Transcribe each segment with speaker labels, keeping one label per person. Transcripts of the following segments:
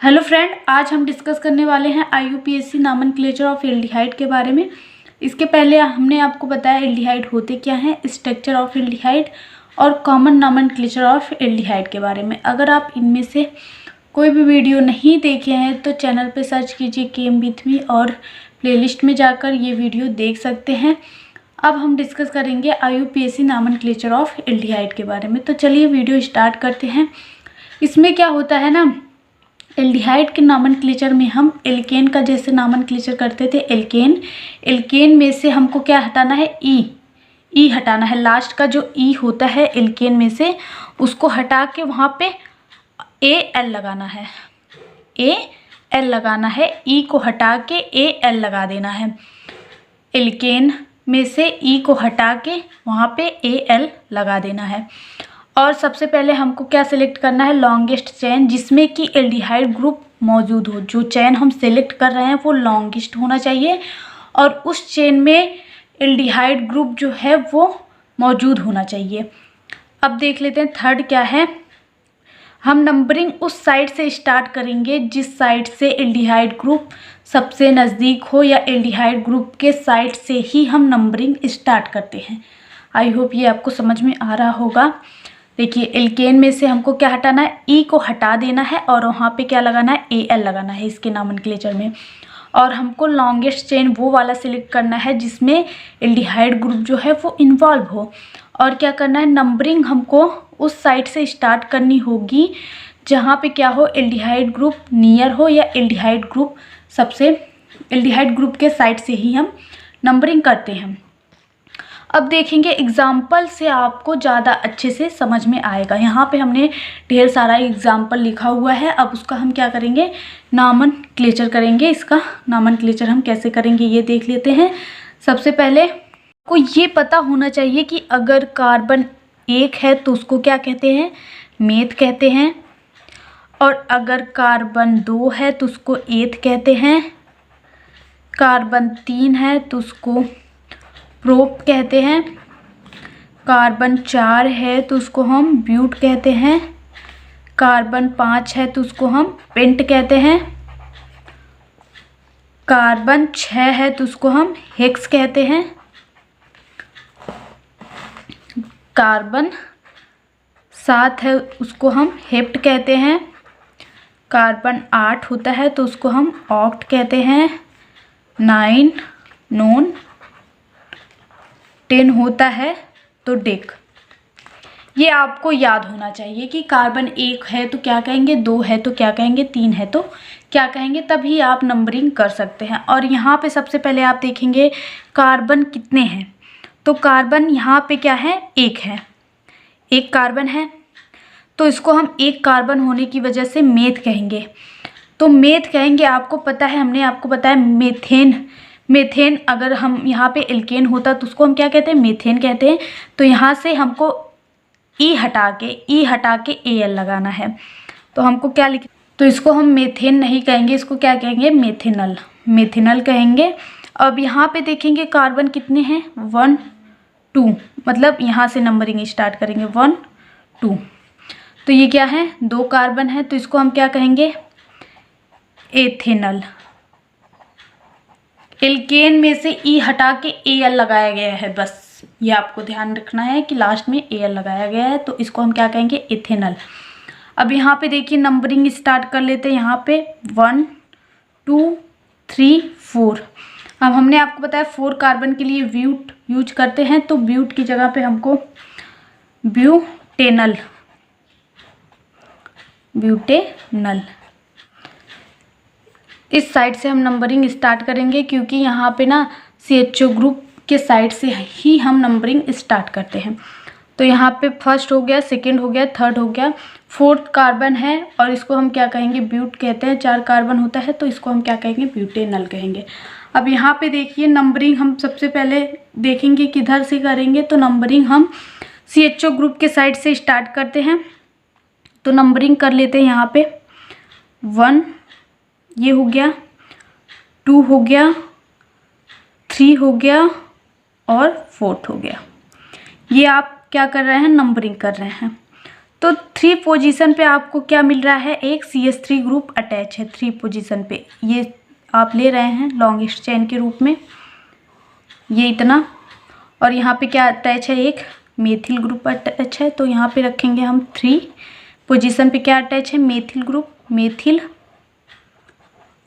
Speaker 1: Hello friend, आज हम discuss करने वाले हैं IUPAC नॉमेनक्लेचर ऑफ एल्डिहाइड के बारे में। इसके पहले हमने आपको बताया एल्डिहाइड होते क्या हैं, स्ट्रक्चर ऑफ एल्डिहाइड और कॉमन नॉमेनक्लेचर ऑफ एल्डिहाइड के बारे में। अगर आप इनमें से कोई भी वीडियो नहीं देखे हैं तो चैनल पे सर्च कीजिए केम विथ मी और प्लेलिस्ट में जाकर ये वीडियो देख सकते हैं। अब हम डिस्कस करेंगे IUPAC नॉमेनक्लेचर ऑफ एल्डिहाइड के बारे में। तो चलिए वीडियो स्टार्ट करते हैं। इसमें क्या होता है ना, एल्डिहाइड के नॉमेनक्लेचर में हम एल्केन का जैसे नॉमेनक्लेचर करते थे। एल्केन में से हमको क्या हटाना है, ई हटाना है। लास्ट का जो ई होता है एल्केन में से उसको हटा के वहाँ पे AL लगाना है, AL लगाना है। ई को हटा के AL लगा देना है। एल्केन में से ई को हटा के वहाँ पे AL लगा देना है। और सबसे पहले हमको क्या सिलेक्ट करना है, लॉन्गेस्ट चेन जिसमें कि एल्डिहाइड ग्रुप मौजूद हो। जो चेन हम सेलेक्ट कर रहे हैं वो लॉन्गेस्ट होना चाहिए और उस चेन में एल्डिहाइड ग्रुप जो है वो मौजूद होना चाहिए। अब देख लेते हैं थर्ड क्या है। हम नंबरिंग उस साइड से स्टार्ट करेंगे जिस साइड से एल्डिहाइड ग्रुप सबसे नज़दीक हो, या एल्डिहाइड ग्रुप के साइड से ही हम नंबरिंग स्टार्ट करते हैं। आई होप ये आपको समझ में आ रहा होगा। देखिए एल्केन में से हमको क्या हटाना है, ई को हटा देना है और वहाँ पे क्या लगाना है, AL लगाना है इसके नॉमेनक्लेचर में। और हमको लॉन्गेस्ट चेन वो वाला सिलेक्ट करना है जिसमें एल्डिहाइड ग्रुप जो है वो इन्वॉल्व हो। और क्या करना है, नंबरिंग हमको उस साइड से स्टार्ट करनी होगी जहाँ पे क्या हो, एल्डिहाइड ग्रुप नियर हो, या एल्डिहाइड ग्रुप एल्डिहाइड ग्रुप के साइड से ही हम नंबरिंग करते हैं। अब देखेंगे एग्जाम्पल से आपको ज़्यादा अच्छे से समझ में आएगा। यहाँ पे हमने ढेर सारा एग्जाम्पल लिखा हुआ है। अब उसका हम क्या करेंगे, नॉमेनक्लेचर करेंगे। इसका नॉमेनक्लेचर हम कैसे करेंगे ये देख लेते हैं। सबसे पहले को ये पता होना चाहिए कि अगर कार्बन 1 है तो उसको क्या कहते हैं, मेथ कहते हैं। और अगर कार्बन 2 है तो उसको एथ कहते हैं। कार्बन 3 है तो उसको प्रोप कहते हैं। कार्बन 4 है तो उसको हम ब्यूट कहते हैं। कार्बन 5 है तो उसको हम पेंट कहते हैं। कार्बन 6 है तो उसको हम हेक्स कहते हैं। कार्बन 7 है उसको हम हेप्ट कहते हैं। कार्बन 8 होता है तो उसको हम ऑक्ट कहते हैं। 9 नोन, 10 होता है तो डेक। ये आपको याद होना चाहिए कि कार्बन 1 है तो क्या कहेंगे, 2 है तो क्या कहेंगे, 3 है तो क्या कहेंगे, तभी आप नंबरिंग कर सकते हैं। और यहाँ पे सबसे पहले आप देखेंगे कार्बन कितने हैं। तो कार्बन यहाँ पे क्या है, 1 है, 1 कार्बन है। तो इसको हम 1 कार्बन होने की वजह से मेथ कहेंगे। तो मेथ कहेंगे, आपको पता है, हमने आपको बताया मेथेन अगर हम यहाँ पे एल्केन होता तो उसको हम क्या कहते हैं, मेथेन कहते हैं। तो यहाँ से हमको ई हटा के AL लगाना है। तो हमको क्या लिख, तो इसको हम मेथेन नहीं कहेंगे, इसको क्या कहेंगे, मेथेनल कहेंगे। अब यहाँ पे देखेंगे कार्बन कितने हैं, 1 2, मतलब यहाँ से नंबरिंग स्टार्ट करेंगे 1 2। तो ये क्या है, 2 कार्बन है तो इसको हम क्या कहेंगे, एथेनल। एल्केन में से ई हटा के AL लगाया गया है, बस ये आपको ध्यान रखना है कि लास्ट में AL लगाया गया है। तो इसको हम क्या कहेंगे, एथेनल। अब यहाँ पे देखिए नंबरिंग स्टार्ट कर लेते हैं। यहाँ पे 1 2 3 4। अब हमने आपको बताया 4 कार्बन के लिए ब्यूट यूज करते हैं, तो ब्यूट की जगह पे हमको ब्यूटेनल इस साइड से हम नंबरिंग स्टार्ट करेंगे, क्योंकि यहाँ पे ना CHO ग्रुप के साइड से ही हम नंबरिंग स्टार्ट करते हैं। तो यहाँ पे फर्स्ट हो गया, सेकंड हो गया, थर्ड हो गया, 4th कार्बन है और इसको हम क्या कहेंगे, ब्यूट कहते हैं। 4 कार्बन होता है तो इसको हम क्या कहेंगे, ब्यूटेनल कहेंगे। अब यहाँ पे देखिए नंबरिंग हम सबसे पहले देखेंगे किधर से करेंगे। तो नंबरिंग हम CHO ग्रुप के साइड से स्टार्ट करते हैं। तो नंबरिंग कर लेते हैं। यहाँ पे 1 ये हो गया, 2 हो गया, 3 हो गया और 4th हो गया। ये आप क्या कर रहे हैं, नंबरिंग कर रहे हैं। तो 3 पोजीशन पे आपको क्या मिल रहा है, एक CH3 ग्रुप अटैच है 3 पोजीशन पे, ये आप ले रहे हैं लॉन्गेस्ट चेन के रूप में, ये इतना। और यहाँ पे क्या अटैच है, एक मेथिल ग्रुप अटैच है, तो यहाँ पे रखेंगे हम 3 पोजीशन पे क्या अटैच है, मेथिल ग्रुप, मेथिल।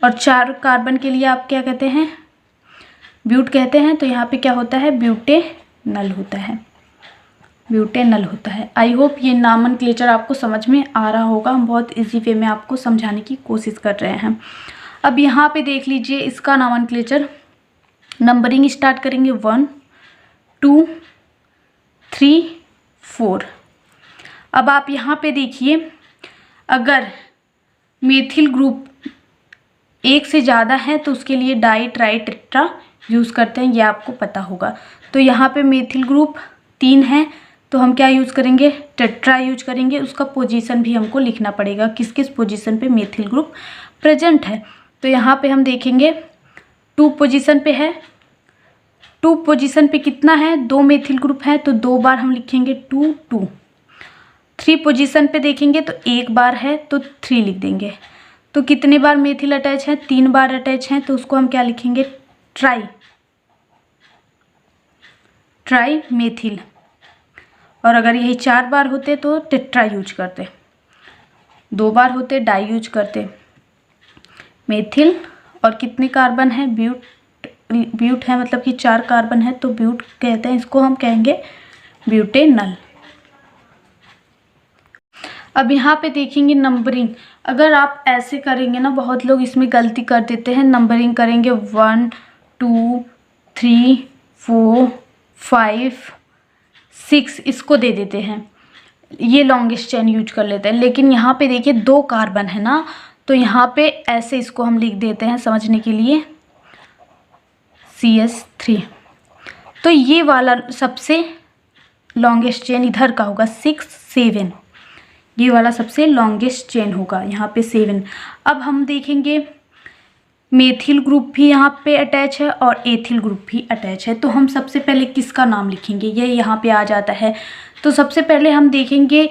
Speaker 1: और 4 कार्बन के लिए आप क्या कहते हैं, ब्यूट कहते हैं, तो यहाँ पे क्या होता है, ब्यूटेनल होता है, ब्यूटेनल होता है। आई होप ये नॉमेनक्लेचर आपको समझ में आ रहा होगा, हम बहुत इजी वे में आपको समझाने की कोशिश कर रहे हैं। अब यहाँ पे देख लीजिए इसका नॉमेनक्लेचर, नंबरिंग स्टार्ट करेंगे 1 2 3 4। अब आप यहाँ पे देखिए, अगर मेथिल ग्रुप एक से ज़्यादा है तो उसके लिए डाई ट्राई टेट्रा यूज़ करते हैं, ये आपको पता होगा। तो यहाँ पे मेथिल ग्रुप 3 है तो हम क्या यूज़ करेंगे, टेट्रा यूज करेंगे। उसका पोजीशन भी हमको लिखना पड़ेगा, किस किस पोजीशन पे मेथिल ग्रुप प्रेजेंट है। तो यहाँ पे हम देखेंगे 2 पोजीशन पे है, 2 पोजीशन पे कितना है, 2 मेथिल ग्रुप है तो 2 बार हम लिखेंगे 2 2। 3 पोजीशन पे देखेंगे तो 1 बार है तो 3 लिख देंगे। तो कितने बार मेथिल अटैच है, 3 बार अटैच है, तो उसको हम क्या लिखेंगे, ट्राई मेथिल। और अगर यही 4 बार होते तो टेट्रा यूज करते, 2 बार होते डाई यूज करते। मेथिल और कितने कार्बन है, ब्यूट है, मतलब कि 4 कार्बन है तो ब्यूट कहते हैं, इसको हम कहेंगे ब्यूटेनल। अब यहाँ पे देखेंगे नंबरिंग, अगर आप ऐसे करेंगे ना, बहुत लोग इसमें गलती कर देते हैं, नंबरिंग करेंगे 1 2 3 4 5 6 इसको दे देते हैं, ये लॉन्गेस्ट चेन यूज कर लेते हैं। लेकिन यहाँ पे देखिए 2 कार्बन है ना, तो यहाँ पे ऐसे इसको हम लिख देते हैं समझने के लिए, CH3। तो ये वाला सबसे लॉन्गेस्ट चेन इधर का होगा 6 7, ये वाला सबसे लॉन्गेस्ट चेन होगा यहाँ पे 7। अब हम देखेंगे मेथिल ग्रुप भी यहाँ पे अटैच है और एथिल ग्रुप भी अटैच है, तो हम सबसे पहले किसका नाम लिखेंगे, ये यहाँ पे आ जाता है। तो सबसे पहले हम देखेंगे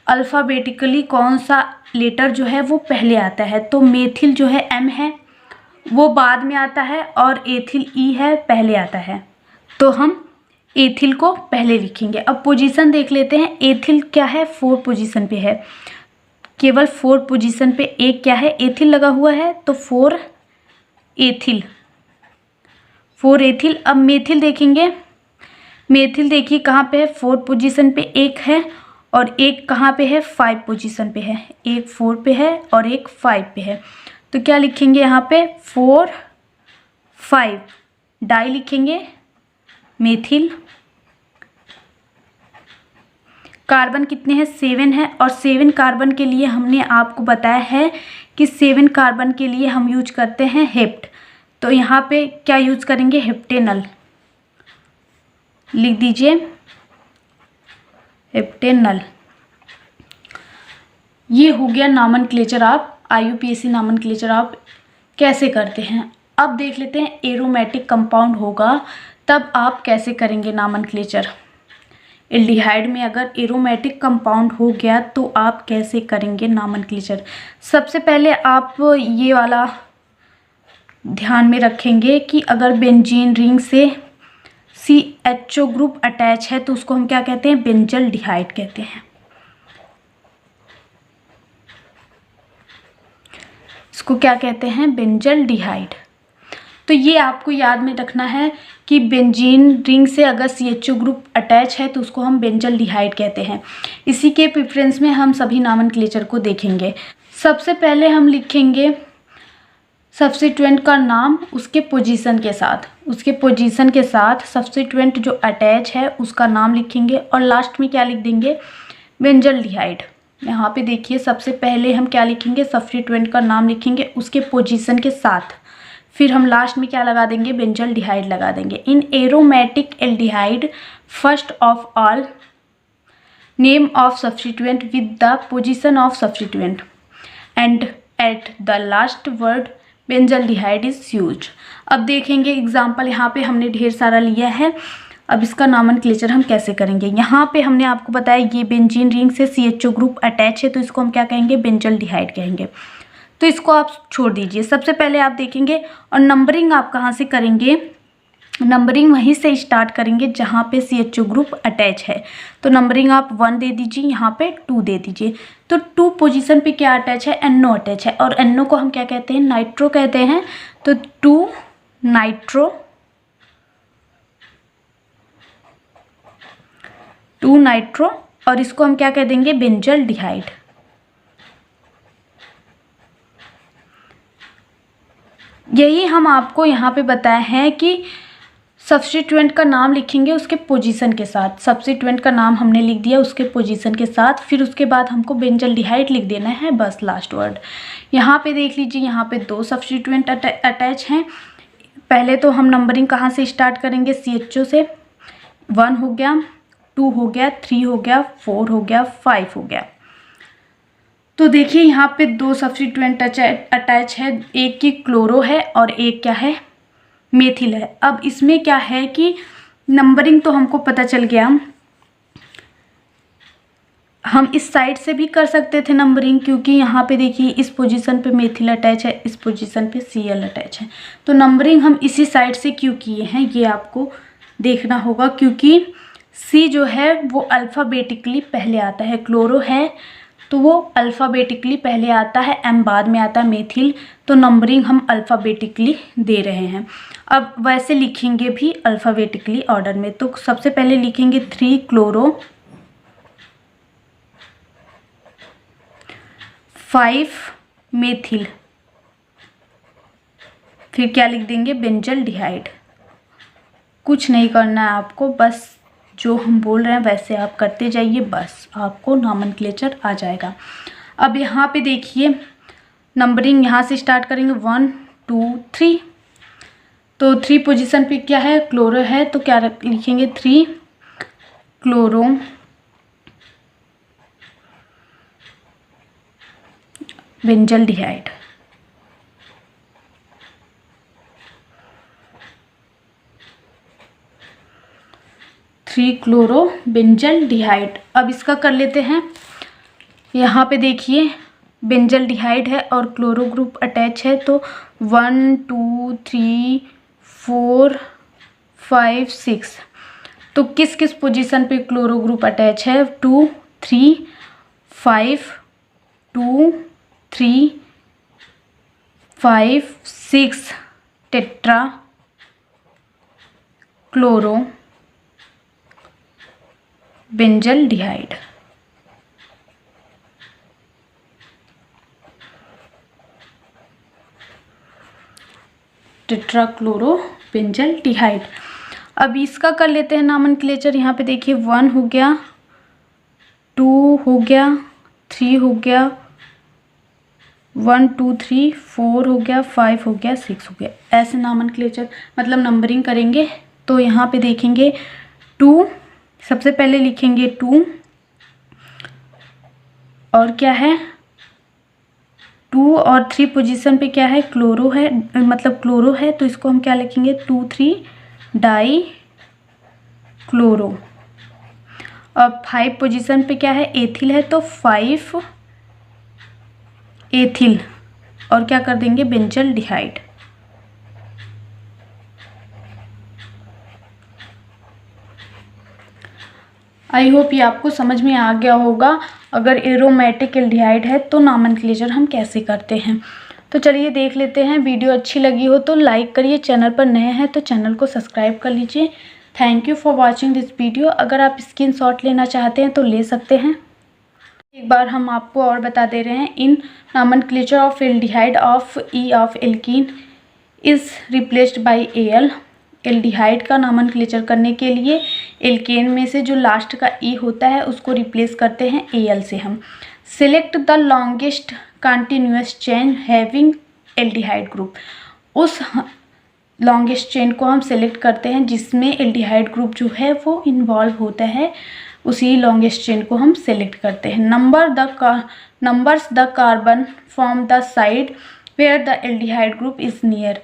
Speaker 1: अल्फ़ाबेटिकली कौन सा लेटर जो है वो पहले आता है। तो मेथिल जो है M है वो बाद में आता है और एथिल E है पहले आता है, तो हम एथिल को पहले लिखेंगे। अब पोजीशन देख लेते हैं, एथिल क्या है, 4 पोजीशन पे है, केवल 4 पोजीशन पे एक क्या है, एथिल लगा हुआ है, तो 4 एथिल, 4 एथिल। अब मेथिल देखेंगे, मेथिल देखिए कहाँ पे है, 4 पोजीशन पे एक है और एक कहाँ पे है, 5 पोजीशन पे है, एक 4 पे है और एक 5 पे है। तो क्या लिखेंगे यहाँ पे, 4 5, डाई लिखेंगे मेथिल। कार्बन कितने हैं, 7 है, और 7 कार्बन के लिए हमने आपको बताया है कि 7 कार्बन के लिए हम यूज करते हैं हेप्ट, तो यहाँ पे क्या यूज करेंगे, हेप्टेनल लिख दीजिए, हेप्टेनल। ये हो गया नॉमेनक्लेचर, आप IUPAC नॉमेनक्लेचर आप कैसे करते हैं। अब देख लेते हैं एरोमेटिक कंपाउंड होगा तब आप कैसे करेंगे नॉमेनक्लेचर। एल्डिहाइड में अगर एरोमेटिक कंपाउंड हो गया तो आप कैसे करेंगे नॉमेनक्लेचर। सबसे पहले आप ये वाला ध्यान में रखेंगे कि अगर बेंजीन रिंग से CHO ग्रुप अटैच है तो उसको हम क्या कहते हैं, बेंजल्डिहाइड कहते हैं। इसको क्या कहते हैं, बेंजल्डिहाइड। तो ये आपको याद में रखना है कि बेंजीन रिंग से अगर CHO ग्रुप अटैच है तो उसको हम बेंजल्डिहाइड कहते हैं। इसी के प्रेफरेंस में हम सभी नॉमेनक्लेचर को देखेंगे। सबसे पहले हम लिखेंगे सब्स्टिट्यूएंट का नाम उसके पोजीशन के साथ, उसके पोजीशन के साथ सब्स्टिट्यूएंट जो अटैच है उसका नाम लिखेंगे और लास्ट में क्या लिख देंगे, बेंजल्डिहाइड। यहाँ पे देखिए सबसे पहले हम क्या लिखेंगे, सब्स्टिट्यूएंट का नाम लिखेंगे उसके पोजीशन के साथ, फिर हम लास्ट में क्या लगा देंगे, बेंजल्डिहाइड लगा देंगे। In aromatic aldehyde first of all name of substituent with the position of substituent and at the last word benzaldehyde is used. अब देखेंगे एग्जाम्पल, यहाँ पे हमने ढेर सारा लिया है अब इसका नॉमेनक्लेचर हम कैसे करेंगे। यहाँ पे हमने आपको बताया ये बेंजीन रिंग से CHO ग्रुप अटैच है, तो इसको हम क्या कहेंगे, बेंजल्डिहाइड कहेंगे। तो इसको आप छोड़ दीजिए। सबसे पहले आप देखेंगे और नंबरिंग आप कहाँ से करेंगे, नंबरिंग वहीं से स्टार्ट करेंगे जहाँ पे CHO ग्रुप अटैच है। तो नंबरिंग आप 1 दे दीजिए, यहाँ पे 2 दे दीजिए। तो 2 पोजीशन पे क्या अटैच है, NO अटैच है, और NO को हम क्या कहते हैं, नाइट्रो कहते हैं। तो 2 नाइट्रो और इसको हम क्या कह देंगे, बेंजल्डिहाइड। यही हम आपको यहाँ पे बताया है कि सब्स्टिट्यूएंट का नाम लिखेंगे उसके पोजीशन के साथ। सब्स्टिट्यूएंट का नाम हमने लिख दिया उसके पोजीशन के साथ, फिर उसके बाद हमको बेंजल्डिहाइड लिख देना है, बस लास्ट वर्ड। यहाँ पे देख लीजिए, यहाँ पे 2 सब्स्टिट्यूएंट अटैच हैं। पहले तो हम नंबरिंग कहाँ से स्टार्ट करेंगे, CHO से। 1 हो गया, 2 हो गया, 3 हो गया, 4 हो गया, 5 हो गया। तो देखिए यहाँ पे 2 सब्स्टिट्यूएंट अटैच है, एक की क्लोरो है और एक क्या है, मेथिल है। अब इसमें क्या है कि नंबरिंग तो हमको पता चल गया, हम इस साइड से भी कर सकते थे नंबरिंग, क्योंकि यहाँ पे देखिए इस पोजीशन पे मेथिल अटैच है, इस पोजीशन पे Cl अटैच है। तो नंबरिंग हम इसी साइड से क्यों किए हैं ये आपको देखना होगा, क्योंकि C जो है वो अल्फ़ाबेटिकली पहले आता है, क्लोरो है तो वो अल्फ़ाबेटिकली पहले आता है, M बाद में आता है मेथिल। तो नंबरिंग हम अल्फ़ाबेटिकली दे रहे हैं। अब वैसे लिखेंगे भी अल्फ़ाबेटिकली ऑर्डर में। तो सबसे पहले लिखेंगे 3 क्लोरो, 5 मेथिल, फिर क्या लिख देंगे, बेंजल्डिहाइड। कुछ नहीं करना है आपको, बस जो हम बोल रहे हैं वैसे आप करते जाइए, बस आपको नॉमेनक्लेचर आ जाएगा। अब यहाँ पे देखिए नंबरिंग यहाँ से स्टार्ट करेंगे 1 2 3। तो 3 पोजीशन पे क्या है, क्लोरो है, तो क्या लिखेंगे, 3 क्लोरो बेंजल्डिहाइड। Chloro benzaldehyde. अब इसका कर लेते हैं। यहाँ पे देखिए बेंजल्डिहाइड है और क्लोरो ग्रुप अटैच है, तो 1 2 3 4 5 6। तो किस किस पोजीशन पे क्लोरो ग्रुप अटैच है, 2 3 5 2 3 5 6 टेट्रा क्लोरो बेंजल्डिहाइड। टेट्राक्लोरो बेंजल्डिहाइड। अब इसका कर लेते हैं नॉमेनक्लेचर। यहाँ पे देखिए 1 हो गया, 2 हो गया, 3 हो गया, 1 2 3 4 हो गया, 5 हो गया, 6 हो गया। ऐसे नॉमेनक्लेचर मतलब नंबरिंग करेंगे। तो यहाँ पे देखेंगे 2, सबसे पहले लिखेंगे 2 और क्या है, 2 और 3 पोजीशन पे क्या है, क्लोरो है, मतलब क्लोरो है, तो इसको हम क्या लिखेंगे, 2 3 डाई क्लोरो। और 5 पोजीशन पे क्या है, एथिल है, तो 5 एथिल और क्या कर देंगे, बेंजल्डिहाइड। आई होप ये आपको समझ में आ गया होगा। अगर एरोमेटिक एल्डिहाइड है तो नॉमेनक्लेचर हम कैसे करते हैं। तो चलिए देख लेते हैं। वीडियो अच्छी लगी हो तो लाइक करिए, चैनल पर नए हैं तो चैनल को सब्सक्राइब कर लीजिए। Thank you for watching this video. अगर आप स्क्रीनशॉट लेना चाहते हैं तो ले सकते हैं। एक बार हम आपको और बता दे रहे हैं, in nomenclature of aldehyde of E of alkene is replaced by al. Aldehyde का नॉमेनक्लेचर करने के लिए एल्केन में से जो लास्ट का ई होता है उसको रिप्लेस करते हैं एल से। हम select the longest continuous chain having aldehyde group. उस लॉन्गेस्ट चेन को हम सेलेक्ट करते हैं जिसमें एल्डिहाइड ग्रुप जो है वो इन्वॉल्व होता है, उसी लॉन्गेस्ट चेन को हम सेलेक्ट करते हैं। Numbers the carbon from the side where the aldehyde group is near.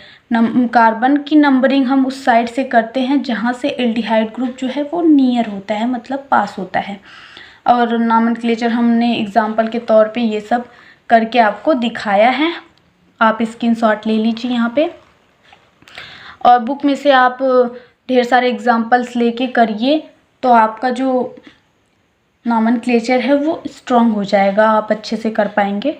Speaker 1: Carbon की नंबरिंग हम उस साइड से करते हैं जहाँ से एल्डिहाइड ग्रुप जो है वो नियर होता है, मतलब पास होता है। और नॉमेनक्लेचर हमने एग्जाम्पल के तौर पे ये सब करके आपको दिखाया है, आप स्क्रीनशॉट ले लीजिए यहाँ पे। और बुक में से आप ढेर सारे एग्जाम्पल्स लेके करिए तो आपका जो नॉमेनक्लेचर है वो स्ट्रॉन्ग हो जाएगा, आप अच्छे से कर पाएंगे।